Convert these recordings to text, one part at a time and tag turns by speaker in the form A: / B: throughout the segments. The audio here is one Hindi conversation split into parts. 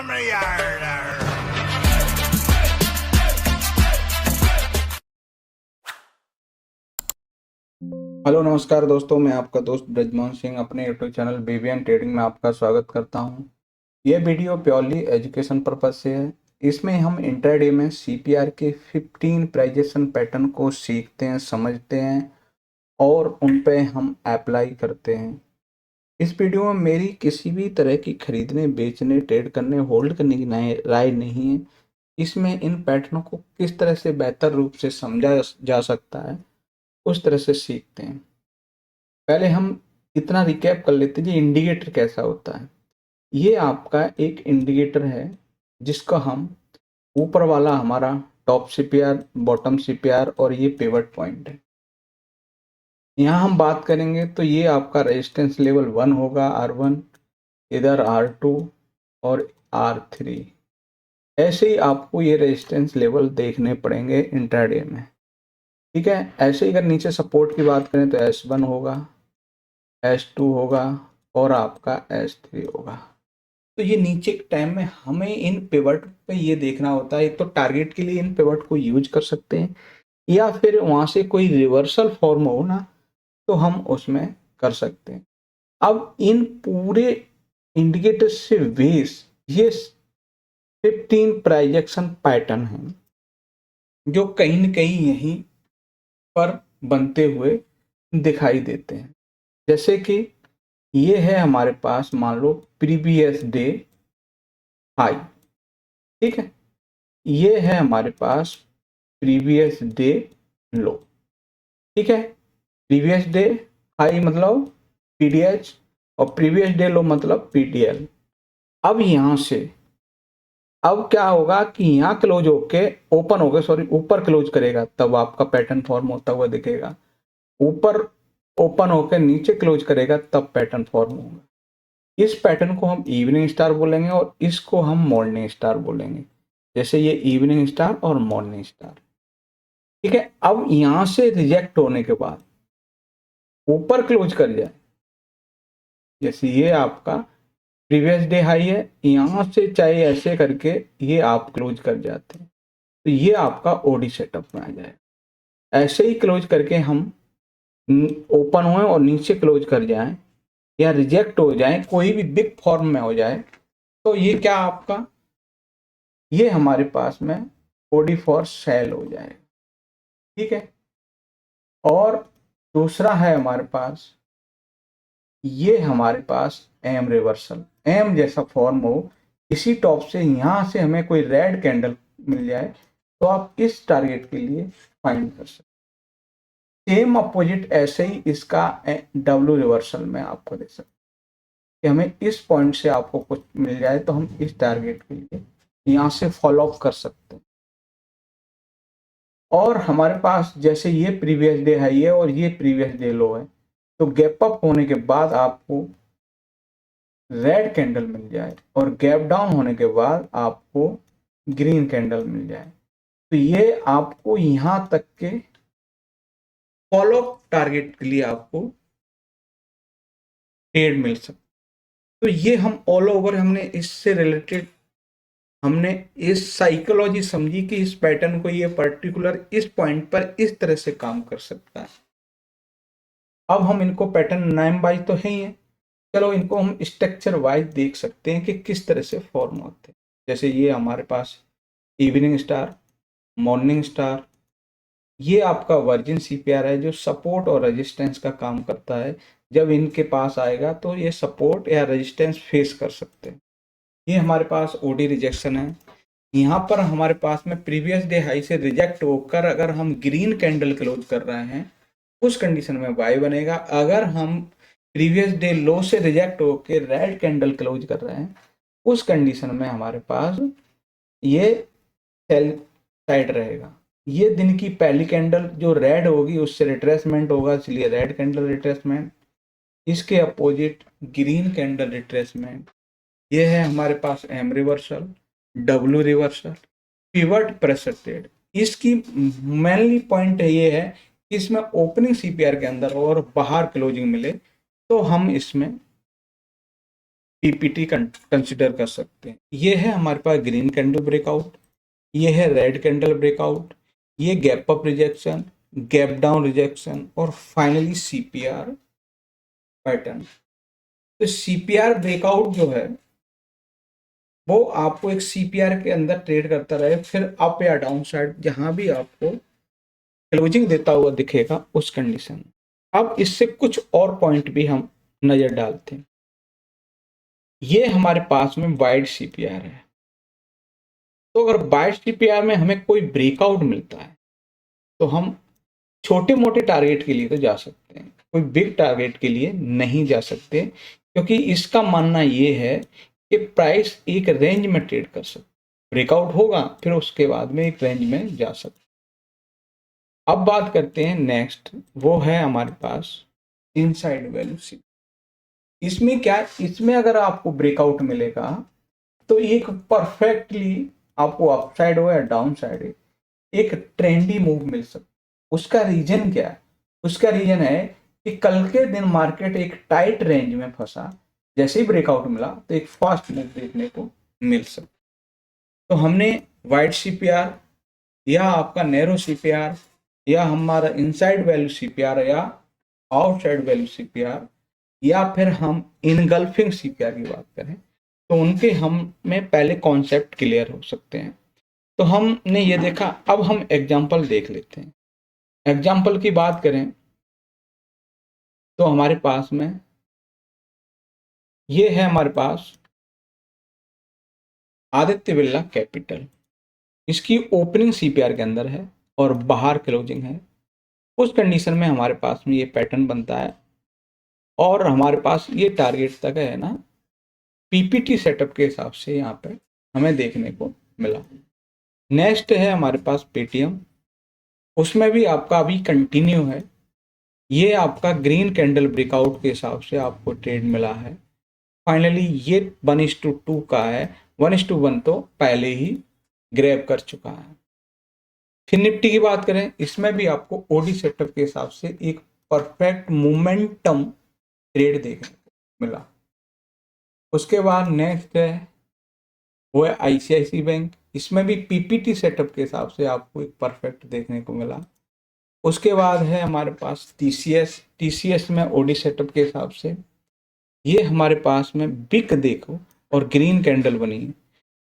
A: हेलो नमस्कार दोस्तों, मैं आपका दोस्त ब्रजमोहन सिंह अपने यूट्यूब चैनल बीबीएन ट्रेडिंग में आपका स्वागत करता हूं। यह वीडियो प्योरली एजुकेशन पर्पज से है। इसमें हम इंट्राडे में सीपीआर के 15 प्राइजेशन पैटर्न को सीखते हैं, समझते हैं और उन पे हम अप्लाई करते हैं। इस वीडियो में मेरी किसी भी तरह की खरीदने, बेचने, ट्रेड करने, होल्ड करने की राय नहीं है। इसमें इन पैटर्नों को किस तरह से बेहतर रूप से समझा जा सकता है, उस तरह से सीखते हैं। पहले हम इतना रिकैप कर लेते हैं कि इंडिकेटर कैसा होता है। ये आपका एक इंडिकेटर है जिसका हम ऊपर वाला हमारा टॉप सीपीआर, बॉटम सीपीआर और ये पिवट पॉइंट है। यहाँ हम बात करेंगे तो ये आपका रेजिस्टेंस लेवल 1 होगा, R1, इधर R2 और R3। ऐसे ही आपको ये रेजिस्टेंस लेवल देखने पड़ेंगे इंट्राडे में, ठीक है। ऐसे ही अगर नीचे सपोर्ट की बात करें तो S1 होगा, S2 होगा और आपका S3 होगा। तो ये नीचे के टाइम में हमें इन पिवट पे ये देखना होता है। एक तो टारगेट के लिए इन पिवट को यूज कर सकते हैं, या फिर वहां से कोई रिवर्सल फॉर्म हो ना तो हम उसमें कर सकते हैं। अब इन पूरे इंडिकेटर से बेस ये 15 प्राइजेक्शन पैटर्न है जो कहीं न कहीं यहीं पर बनते हुए दिखाई देते हैं। जैसे कि ये है हमारे पास, मान लो प्रीवियस डे हाई, ठीक है। ये है हमारे पास प्रीवियस डे लो, ठीक है। प्रीवियस डे हाई मतलब पीडीएच और प्रीवियस डे लो मतलब पीटीएल। अब यहां से अब क्या होगा कि यहाँ क्लोज होके ओपन हो गए, सॉरी ऊपर क्लोज करेगा तब आपका पैटर्न फॉर्म होता हुआ दिखेगा। ऊपर ओपन होकर नीचे क्लोज करेगा तब पैटर्न फॉर्म होगा। इस पैटर्न को हम इवनिंग स्टार बोलेंगे और इसको हम मॉर्निंग स्टार बोलेंगे। जैसे ये इवनिंग स्टार और मॉर्निंग स्टार, ठीक है। अब यहां से रिजेक्ट होने के बाद ऊपर क्लोज कर जाए, जैसे ये आपका प्रीवियस डे हाई है, यहां से चाहे ऐसे करके ये आप क्लोज कर जाते हैं तो ये आपका ओडी सेटअप में आ जाए। ऐसे ही क्लोज करके हम ओपन हुए और नीचे क्लोज कर जाएं या रिजेक्ट हो जाए, कोई भी बिग फॉर्म में हो जाए, तो ये क्या आपका, ये हमारे पास में ओडी फॉर सेल हो जाएगा, ठीक है। और दूसरा है हमारे पास, ये हमारे पास एम रिवर्सल, एम जैसा फॉर्म हो, इसी टॉप से यहां से हमें कोई रेड कैंडल मिल जाए तो आप इस टारगेट के लिए फाइंड कर सकते। सेम अपोजिट ऐसे ही इसका डब्ल्यू रिवर्सल में आपको दे सकते कि हमें इस पॉइंट से आपको कुछ मिल जाए तो हम इस टारगेट के लिए यहाँ से फॉलो अप कर सकते हैं। और हमारे पास जैसे ये प्रीवियस डे हाई है और ये प्रीवियस डे लो है, तो गैप अप होने के बाद आपको रेड कैंडल मिल जाए और गैप डाउन होने के बाद आपको ग्रीन कैंडल मिल जाए, तो ये आपको यहां तक के फॉलो टारगेट के लिए आपको ट्रेड मिल सकता। तो ये हम ऑल ओवर हमने इससे रिलेटेड हमने इस साइकोलॉजी समझी कि इस पैटर्न को ये पर्टिकुलर इस पॉइंट पर इस तरह से काम कर सकता है। अब हम इनको पैटर्न नाम वाइज तो है ही है, चलो इनको हम स्ट्रक्चर वाइज देख सकते हैं कि किस तरह से फॉर्म होते हैं। जैसे ये हमारे पास इवनिंग स्टार, मॉर्निंग स्टार, ये आपका वर्जिन सीपीआर है जो सपोर्ट और रेजिस्टेंस का काम करता है। जब इनके पास आएगा तो ये सपोर्ट या रेजिस्टेंस फेस कर सकते हैं। ये हमारे पास ओडी रिजेक्शन है। यहाँ पर हमारे पास में प्रीवियस डे हाई से रिजेक्ट होकर अगर हम ग्रीन कैंडल क्लोज कर रहे हैं उस कंडीशन में बाय बनेगा। अगर हम प्रीवियस डे लो से रिजेक्ट होकर रेड कैंडल क्लोज कर रहे हैं उस कंडीशन में हमारे पास ये सेल साइड रहेगा। ये दिन की पहली कैंडल जो रेड होगी उससे रिट्रेसमेंट होगा, इसलिए रेड कैंडल रिट्रेसमेंट। इसके अपोजिट ग्रीन कैंडल रिट्रेसमेंट। ये है हमारे पास M reversal, W reversal, pivot pressure trade. इसकी मेनली पॉइंट ये है कि इसमें ओपनिंग सीपीआर के अंदर और बाहर क्लोजिंग मिले तो हम इसमें पीपीटी कंसिडर कर सकते हैं। ये है हमारे पास ग्रीन कैंडल ब्रेकआउट, ये है रेड कैंडल ब्रेकआउट, ये gap up rejection, gap down rejection और फाइनली सीपीआर पैटर्न। तो सीपीआर ब्रेकआउट जो है वो आपको एक सीपीआर के अंदर ट्रेड करता रहे, फिर अप या डाउन साइड जहां भी आपको क्लोजिंग देता हुआ दिखेगा उस कंडीशन। अब इससे कुछ और पॉइंट भी हम नजर डालते हैं। ये हमारे पास में वाइड सीपीआर है, तो अगर वाइड सीपीआर में हमें कोई ब्रेकआउट मिलता है तो हम छोटे मोटे टारगेट के लिए तो जा सकते हैं, कोई बिग टारगेट के लिए नहीं जा सकते, क्योंकि इसका मानना ये है कि प्राइस एक रेंज में ट्रेड कर सकते, ब्रेकआउट होगा फिर उसके बाद में एक रेंज में जा सकते। अब बात करते हैं नेक्स्ट, वो है हमारे पास इनसाइड वैल्यू सी। इसमें क्या, इसमें अगर आपको ब्रेकआउट मिलेगा तो एक परफेक्टली आपको अपसाइड हो या डाउन साइड एक ट्रेंडी मूव मिल सकता। उसका रीजन क्या है? उसका रीजन है कि कल के दिन मार्केट एक टाइट रेंज में फंसा, जैसे ही ब्रेकआउट मिला तो एक फास्ट मूव देखने को मिल सकता। तो हमने वाइड सीपीआर या आपका नैरो सीपीआर या हमारा इनसाइड वैल्यू सीपीआर या आउटसाइड वैल्यू सीपीआर या फिर हम इनगल्फिंग सीपीआर की बात करें तो उनके हम में पहले कॉन्सेप्ट क्लियर हो सकते हैं। तो हमने ये देखा, अब हम एग्जाम्पल देख लेते हैं। एग्जाम्पल की बात करें तो हमारे पास में ये है, हमारे पास आदित्य बिरला कैपिटल, इसकी ओपनिंग सीपीआर के अंदर है और बाहर क्लोजिंग है। उस कंडीशन में हमारे पास में ये पैटर्न बनता है और हमारे पास ये टारगेट तक है ना, पीपीटी सेटअप के हिसाब से यहाँ पे हमें देखने को मिला। नेक्स्ट है हमारे पास पेटीएम, उसमें भी आपका अभी कंटिन्यू है। ये आपका ग्रीन कैंडल ब्रेकआउट के हिसाब से आपको ट्रेड मिला है। फाइनली ये 1:2 का है, 1:1 तो पहले ही ग्रैब कर चुका है। फिर निफ्टी की बात करें, इसमें भी आपको ओडी सेटअप के हिसाब से एक परफेक्ट मोमेंटम ट्रेड देखने को मिला। उसके बाद नेक्स्ट है वो है आईसीआईसी बैंक, इसमें भी पीपीटी सेटअप के हिसाब से आपको एक परफेक्ट देखने को मिला। उसके बाद है हमारे पास टीसीएस, टीसीएस में ओडी सेटअप के हिसाब से ये हमारे पास में बिग देखो और ग्रीन कैंडल बनी है,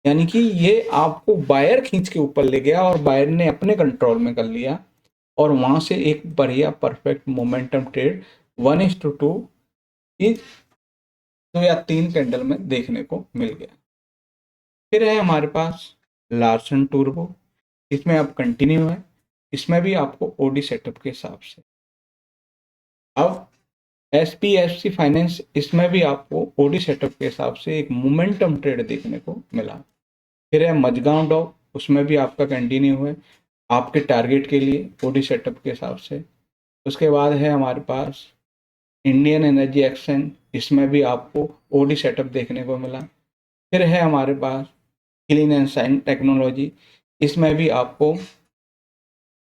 A: यानी कि ये आपको बायर खींच के ऊपर ले गया और बायर ने अपने कंट्रोल में कर लिया और वहां से एक बढ़िया परफेक्ट मोमेंटम ट्रेड 1:2 इस 2 या 3 कैंडल में देखने को मिल गया। फिर है हमारे पास लार्सन टूर्बो, इसमें अब कंटिन्यू है, इसमें भी आपको ओडी सेटअप के हिसाब से। अब एसपीएफसी फाइनेंस, इसमें भी आपको ओडी सेटअप के हिसाब से एक मोमेंटम ट्रेड देखने को मिला। फिर है मजगांव डॉक, उसमें भी आपका कंटिन्यू है आपके टारगेट के लिए ओडी सेटअप के हिसाब से। उसके बाद है हमारे पास इंडियन एनर्जी एक्सचेंज, इसमें भी आपको ओडी सेटअप देखने को मिला। फिर है हमारे पास क्लीन एंड साइन टेक्नोलॉजी, इसमें भी आपको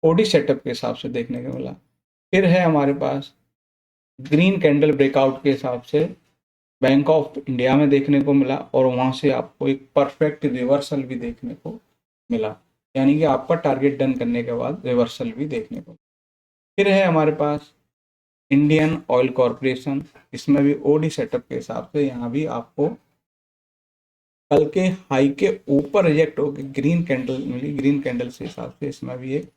A: ओडी सेटअप के हिसाब से देखने को मिला। फिर है हमारे पास ग्रीन कैंडल ब्रेकआउट के हिसाब से बैंक ऑफ इंडिया में देखने को मिला और वहां से आपको एक परफेक्ट रिवर्सल भी देखने को मिला, यानी कि आपका टारगेट डन करने के बाद रिवर्सल भी देखने को। फिर है हमारे पास इंडियन ऑयल कॉरपोरेशन, इसमें भी ओडी सेटअप के हिसाब से यहाँ भी आपको कल के हाई के ऊपर रिजेक्ट होकर ग्रीन कैंडल मिली, ग्रीन कैंडल के हिसाब से इसमें भी एक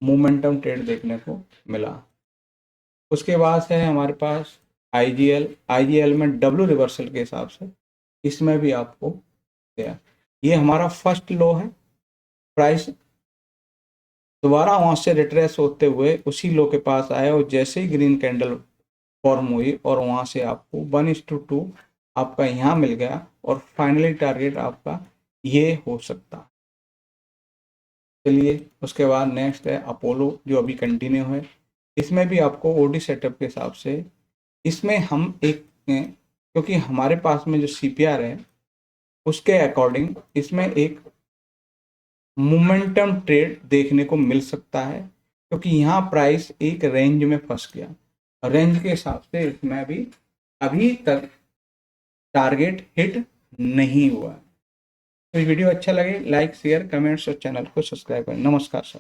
A: मोमेंटम ट्रेड देखने को मिला। उसके बाद है हमारे पास आईजीएल, आईजीएल में डब्ल्यू रिवर्सल के हिसाब से इसमें भी आपको गया। ये हमारा फर्स्ट लो है, प्राइस दोबारा वहां से रिट्रेस होते हुए उसी लो के पास आया और जैसे ही ग्रीन कैंडल फॉर्म हुई और वहां से आपको 1:2 आपका यहाँ मिल गया और फाइनली टारगेट आपका ये हो सकता। चलिए उसके बाद नेक्स्ट है अपोलो, जो अभी कंटिन्यू है, इसमें भी आपको ओडी सेटअप के हिसाब से इसमें हम एक, क्योंकि हमारे पास में जो सीपीआर है उसके अकॉर्डिंग इसमें एक मोमेंटम ट्रेड देखने को मिल सकता है, क्योंकि यहाँ प्राइस एक रेंज में फंस गया। रेंज के हिसाब से इसमें भी अभी तक टारगेट हिट नहीं हुआ। तो वीडियो अच्छा लगे लाइक शेयर कमेंट्स और चैनल को सब्सक्राइब करें। नमस्कार सर।